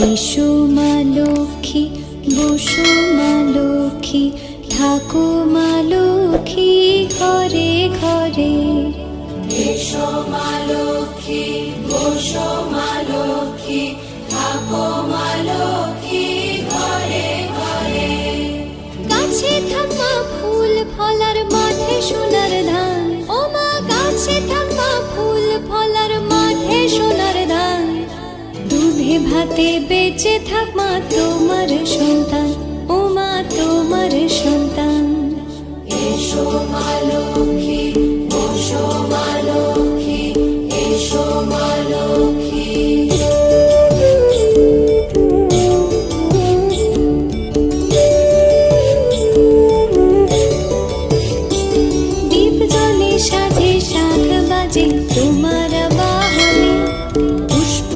এসো মা লক্ষ্মী, বসো মা লক্ষ্মী, থাকো মা লক্ষ্মী ঘরে ঘরে। এসো মা লক্ষ্মী, বসো মা লক্ষ্মী, থাকো মা লক্ষ্মী ঘরে ঘরে। গাছে থাকা ফুল ফলার মাঠে সোনার ধান, ও মা গাছে থাকা ফুল ফলার মাঠে সোনার ধান। দুধে ভাতে বেঁচে থাক মা তোমার সন্তান, ও মা তোমার সন্তান। এসো মা লক্ষ্মী, বসো